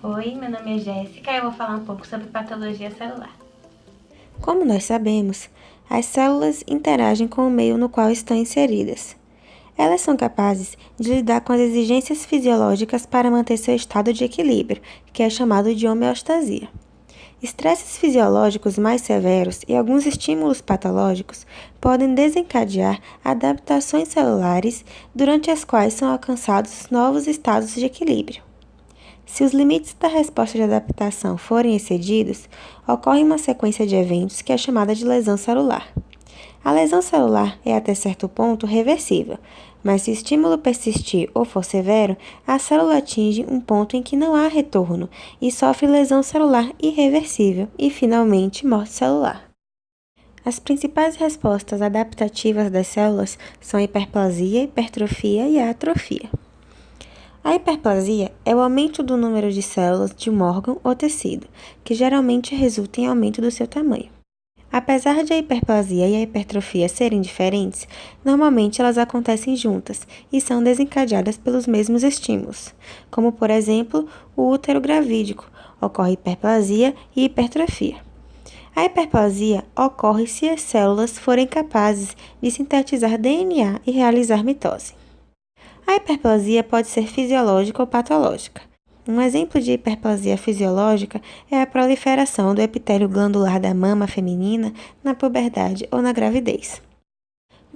Oi, meu nome é Jéssica e eu vou falar um pouco sobre patologia celular. Como nós sabemos, as células interagem com o meio no qual estão inseridas. Elas são capazes de lidar com as exigências fisiológicas para manter seu estado de equilíbrio, que é chamado de homeostasia. Estresses fisiológicos mais severos e alguns estímulos patológicos podem desencadear adaptações celulares durante as quais são alcançados novos estados de equilíbrio. Se os limites da resposta de adaptação forem excedidos, ocorre uma sequência de eventos que é chamada de lesão celular. A lesão celular é até certo ponto reversível, mas se o estímulo persistir ou for severo, a célula atinge um ponto em que não há retorno e sofre lesão celular irreversível e, finalmente, morte celular. As principais respostas adaptativas das células são a hiperplasia, hipertrofia e a atrofia. A hiperplasia é o aumento do número de células de um órgão ou tecido, que geralmente resulta em aumento do seu tamanho. Apesar de a hiperplasia e a hipertrofia serem diferentes, normalmente elas acontecem juntas e são desencadeadas pelos mesmos estímulos, como por exemplo o útero gravídico, ocorre hiperplasia e hipertrofia. A hiperplasia ocorre se as células forem capazes de sintetizar DNA e realizar mitose. A hiperplasia pode ser fisiológica ou patológica. Um exemplo de hiperplasia fisiológica é a proliferação do epitélio glandular da mama feminina na puberdade ou na gravidez.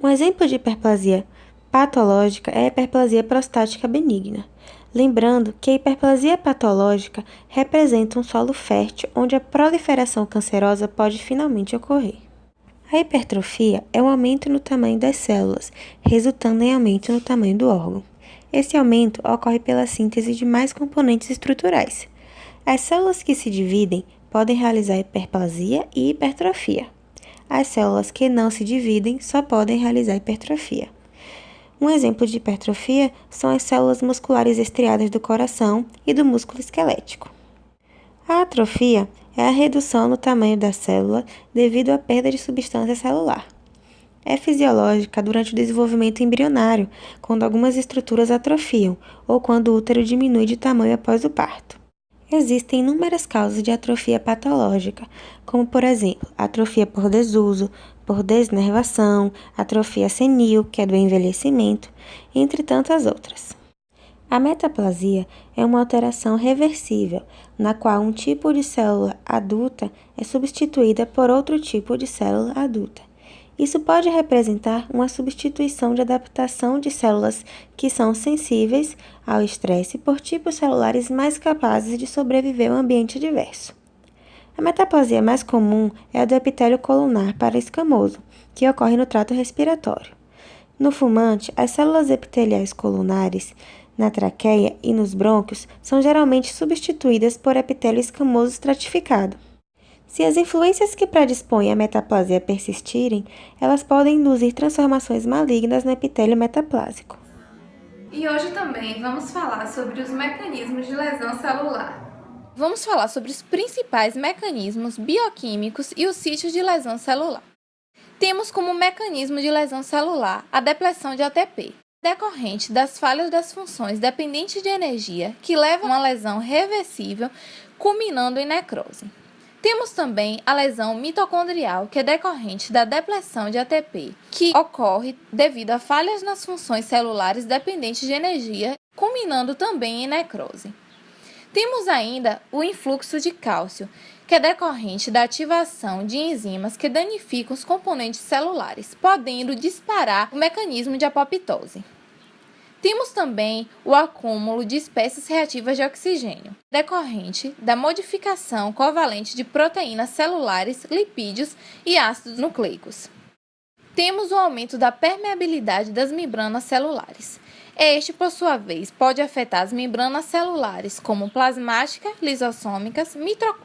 Um exemplo de hiperplasia patológica é a hiperplasia prostática benigna. Lembrando que a hiperplasia patológica representa um solo fértil onde a proliferação cancerosa pode finalmente ocorrer. A hipertrofia é um aumento no tamanho das células, resultando em aumento no tamanho do órgão. Esse aumento ocorre pela síntese de mais componentes estruturais. As células que se dividem podem realizar hiperplasia e hipertrofia. As células que não se dividem só podem realizar hipertrofia. Um exemplo de hipertrofia são as células musculares estriadas do coração e do músculo esquelético. A atrofia é a redução no tamanho da célula devido à perda de substância celular. É fisiológica durante o desenvolvimento embrionário, quando algumas estruturas atrofiam ou quando o útero diminui de tamanho após o parto. Existem inúmeras causas de atrofia patológica, como por exemplo, atrofia por desuso, por desnervação, atrofia senil, que é do envelhecimento, entre tantas outras. A metaplasia é uma alteração reversível, na qual um tipo de célula adulta é substituída por outro tipo de célula adulta. Isso pode representar uma substituição de adaptação de células que são sensíveis ao estresse por tipos celulares mais capazes de sobreviver a um ambiente diverso. A metaplasia mais comum é a do epitélio colunar paraescamoso, que ocorre no trato respiratório. No fumante, as células epiteliais colunares na traqueia e nos brônquios são geralmente substituídas por epitélio escamoso estratificado. Se as influências que predispõem à metaplasia persistirem, elas podem induzir transformações malignas no epitélio metaplásico. E hoje também vamos falar sobre os mecanismos de lesão celular. Vamos falar sobre os principais mecanismos bioquímicos e os sítios de lesão celular. Temos como mecanismo de lesão celular a depleção de ATP, decorrente das falhas das funções dependentes de energia que levam a uma lesão reversível, culminando em necrose. Temos também a lesão mitocondrial, que é decorrente da depleção de ATP, que ocorre devido a falhas nas funções celulares dependentes de energia, culminando também em necrose. Temos ainda o influxo de cálcio, que é decorrente da ativação de enzimas que danificam os componentes celulares, podendo disparar o mecanismo de apoptose. Temos também o acúmulo de espécies reativas de oxigênio, decorrente da modificação covalente de proteínas celulares, lipídios e ácidos nucleicos. Temos o aumento da permeabilidade das membranas celulares. Este, por sua vez, pode afetar as membranas celulares, como plasmática, lisossômicas,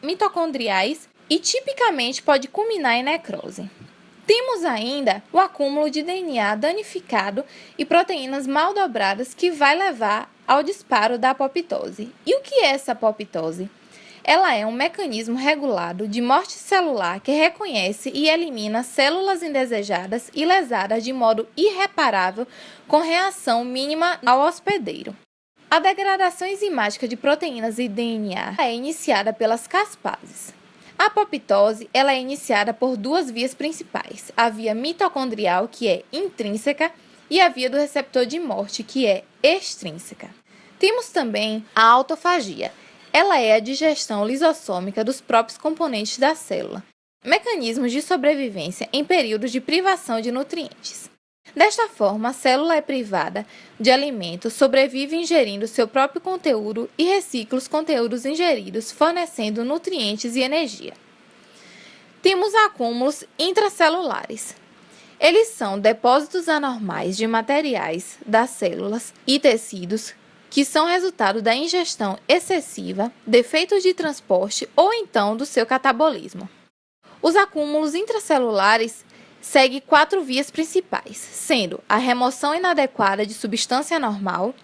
mitocondriais e, tipicamente, pode culminar em necrose. Temos ainda o acúmulo de DNA danificado e proteínas mal dobradas que vai levar ao disparo da apoptose. E o que é essa apoptose? ela é um mecanismo regulado de morte celular que reconhece e elimina células indesejadas e lesadas de modo irreparável com reação mínima ao hospedeiro. A degradação enzimática de proteínas e DNA é iniciada pelas caspases. A apoptose ela é iniciada por duas vias principais, a via mitocondrial, que é intrínseca, e a via do receptor de morte, que é extrínseca. Temos também a autofagia. Ela é a digestão lisossômica dos próprios componentes da célula, mecanismos de sobrevivência em períodos de privação de nutrientes. Desta forma, a célula é privada de alimento, sobrevive ingerindo seu próprio conteúdo e recicla os conteúdos ingeridos, fornecendo nutrientes e energia. Temos acúmulos intracelulares. Eles são depósitos anormais de materiais das células e tecidos que são resultado da ingestão excessiva, defeitos de transporte ou então do seu catabolismo. Os acúmulos intracelulares seguem 4 vias principais, sendo a remoção inadequada de substância anormal,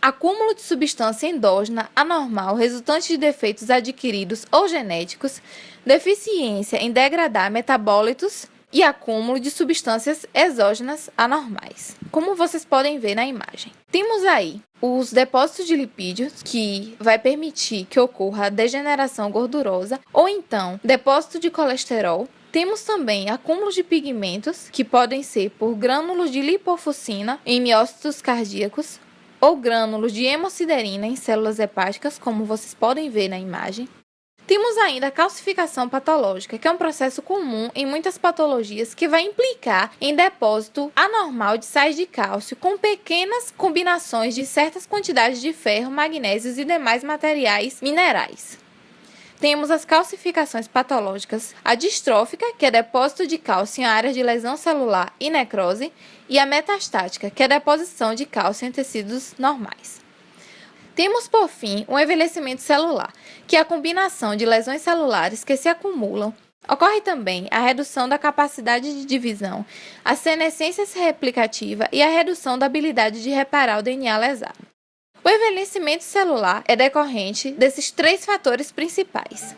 acúmulo de substância endógena anormal resultante de defeitos adquiridos ou genéticos, deficiência em degradar metabólitos e acúmulo de substâncias exógenas anormais, como vocês podem ver na imagem. Temos aí os depósitos de lipídios, que vai permitir que ocorra a degeneração gordurosa, ou então depósito de colesterol. Temos também acúmulos de pigmentos, que podem ser por grânulos de lipofuscina em miócitos cardíacos, ou grânulos de hemosiderina em células hepáticas, como vocês podem ver na imagem. Temos ainda a calcificação patológica, que é um processo comum em muitas patologias que vai implicar em depósito anormal de sais de cálcio com pequenas combinações de certas quantidades de ferro, magnésios e demais materiais minerais. Temos as calcificações patológicas, a distrófica, que é depósito de cálcio em áreas de lesão celular e necrose, e a metastática, que é deposição de cálcio em tecidos normais. Temos, por fim, o envelhecimento celular, que é a combinação de lesões celulares que se acumulam. Ocorre também a redução da capacidade de divisão, a senescência replicativa e a redução da habilidade de reparar o DNA lesado. O envelhecimento celular é decorrente desses 3 fatores principais.